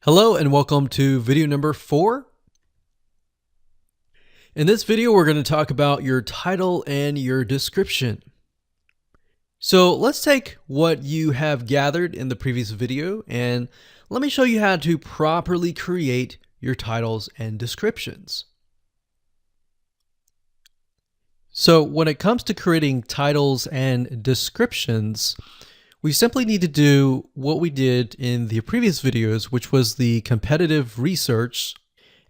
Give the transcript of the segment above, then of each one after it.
Hello and welcome to video number 4. In this video, we're going to talk about your title and your description. So let's take what you have gathered in the previous video and let me show you how to properly create your titles and descriptions. So when it comes to creating titles and descriptions, we simply need to do what we did in the previous videos, which was the competitive research.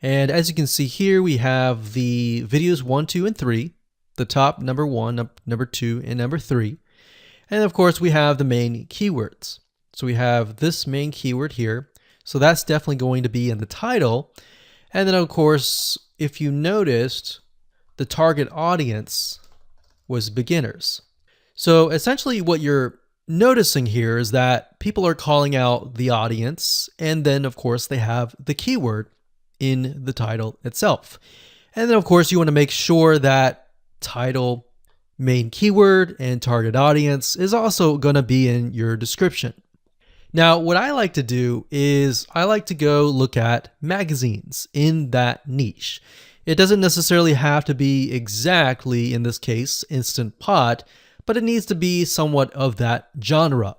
And as you can see here, we have the videos 1, 2, and 3, the top number 1, number 2, and number 3. And of course, we have the main keywords. So we have this main keyword here. So that's definitely going to be in the title. And then of course, if you noticed, the target audience was beginners. So essentially what you're noticing here is that people are calling out the audience, and then of course they have the keyword in the title itself. And then of course you want to make sure that title, main keyword, and target audience is also going to be in your description. Now what I like to do is I like to go look at magazines in that niche. It doesn't necessarily have to be exactly, in this case, Instant Pot, but it needs to be somewhat of that genre.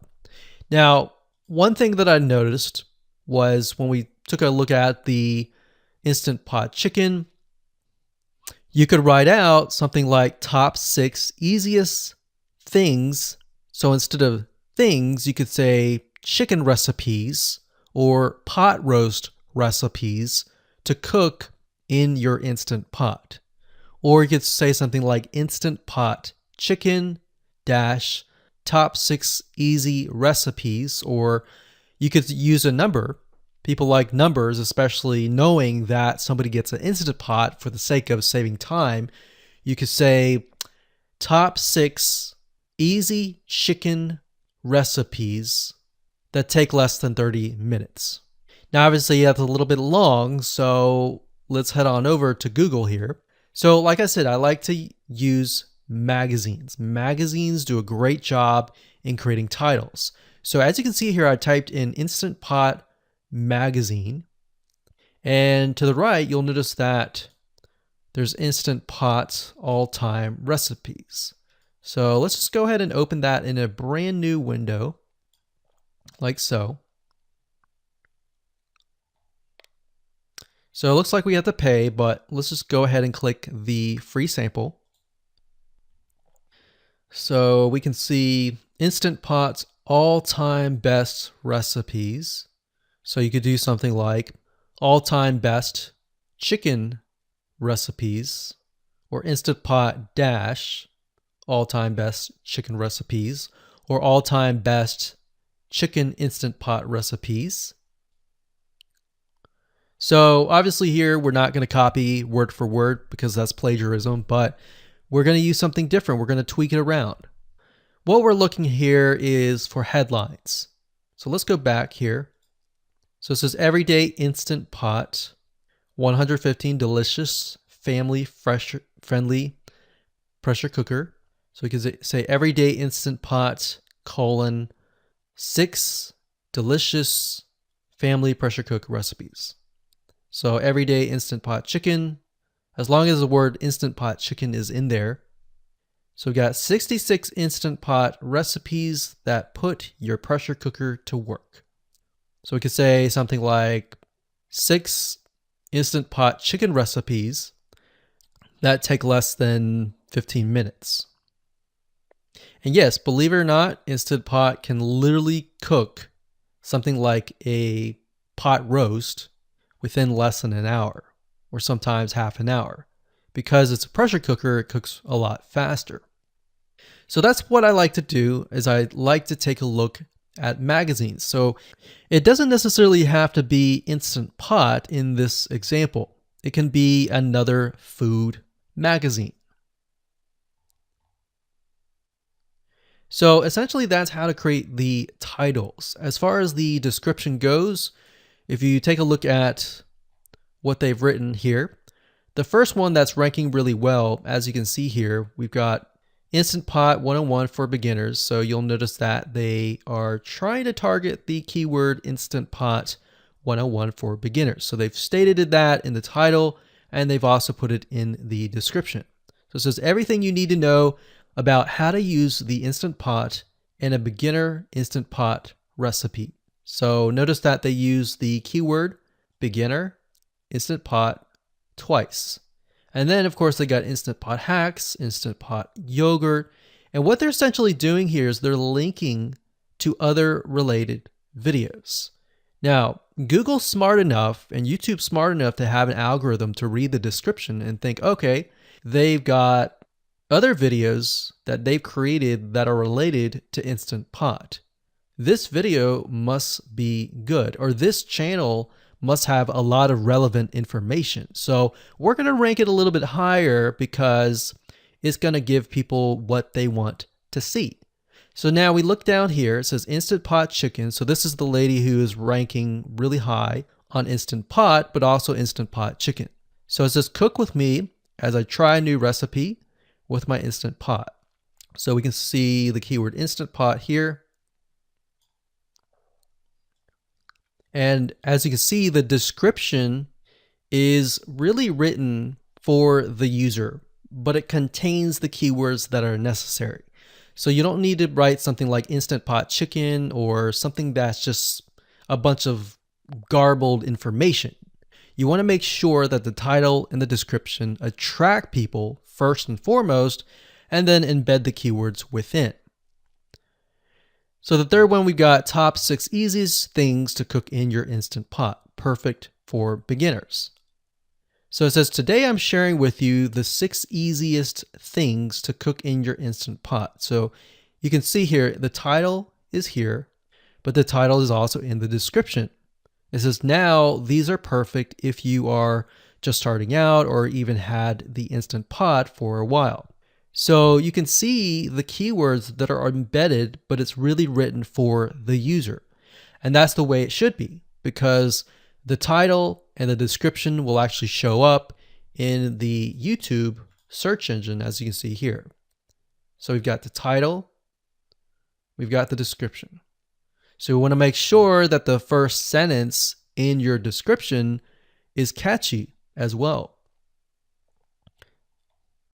Now, one thing that I noticed was when we took a look at the Instant Pot chicken, you could write out something like top 6 easiest things. So instead of things, you could say chicken recipes or pot roast recipes to cook in your Instant Pot. Or you could say something like Instant Pot chicken dash top 6 easy recipes, or you could use a number. People like numbers, especially knowing that somebody gets an Instant Pot for the sake of saving time. You could say top 6 easy chicken recipes that take less than 30 minutes. Now obviously that's a little bit long, so let's head on over to Google here. So like I said, I like to use magazines. Magazines do a great job in creating titles. So as you can see here, I typed in Instant Pot magazine, and to the right you'll notice that there's Instant Pot all-time recipes. So let's just go ahead and open that in a brand new window like so. So it looks like we have to pay, but let's just go ahead and click the free sample. So we can see Instant Pot's all-time best recipes. So you could do something like all-time best chicken recipes, or Instant Pot dash all-time best chicken recipes, or all-time best chicken Instant Pot recipes. So obviously here we're not going to copy word for word because that's plagiarism, but we're going to use something different. We're going to tweak it around. What we're looking here is for headlines. So let's go back here. So it says everyday Instant Pot, 115 delicious, family friendly pressure cooker. So we can say everyday Instant Pot, colon, 6 delicious family pressure cook recipes. So everyday Instant Pot chicken, as long as the word Instant Pot chicken is in there. So we got 66 Instant Pot recipes that put your pressure cooker to work. So we could say something like 6 Instant Pot chicken recipes that take less than 15 minutes. And yes, believe it or not, Instant Pot can literally cook something like a pot roast within less than an hour, or sometimes half an hour. Because it's a pressure cooker, it cooks a lot faster. So that's what I like to do, is I like to take a look at magazines. So it doesn't necessarily have to be Instant Pot in this example. It can be another food magazine. So essentially that's how to create the titles. As far as the description goes, if you take a look at what they've written here, the first one that's ranking really well, as you can see here, we've got Instant Pot 101 for beginners. So you'll notice that they are trying to target the keyword Instant Pot 101 for beginners. So they've stated that in the title, and they've also put it in the description. So it says everything you need to know about how to use the Instant Pot in a beginner Instant Pot recipe. So notice that they use the keyword beginner, Instant Pot twice. And then of course they got Instant Pot hacks, Instant Pot yogurt. And what they're essentially doing here is they're linking to other related videos. Now, Google's smart enough and YouTube's smart enough to have an algorithm to read the description and think, okay, they've got other videos that they've created that are related to Instant Pot. This video must be good, or this channel must have a lot of relevant information. So we're going to rank it a little bit higher because it's going to give people what they want to see. So now we look down here, it says Instant Pot Chicken. So this is the lady who is ranking really high on Instant Pot, but also Instant Pot Chicken. So it says cook with me as I try a new recipe with my Instant Pot. So we can see the keyword Instant Pot here. And as you can see, the description is really written for the user, but it contains the keywords that are necessary. So you don't need to write something like Instant Pot Chicken or something that's just a bunch of garbled information. You want to make sure that the title and the description attract people first and foremost, and then embed the keywords within. So the third one, we've got top 6 easiest things to cook in your Instant Pot, perfect for beginners. So it says, today I'm sharing with you the 6 easiest things to cook in your Instant Pot. So you can see here, the title is here, but the title is also in the description. It says, now these are perfect if you are just starting out or even had the Instant Pot for a while. So you can see the keywords that are embedded, but it's really written for the user. And that's the way it should be, because the title and the description will actually show up in the YouTube search engine, as you can see here. So we've got the title, we've got the description. So we want to make sure that the first sentence in your description is catchy as well.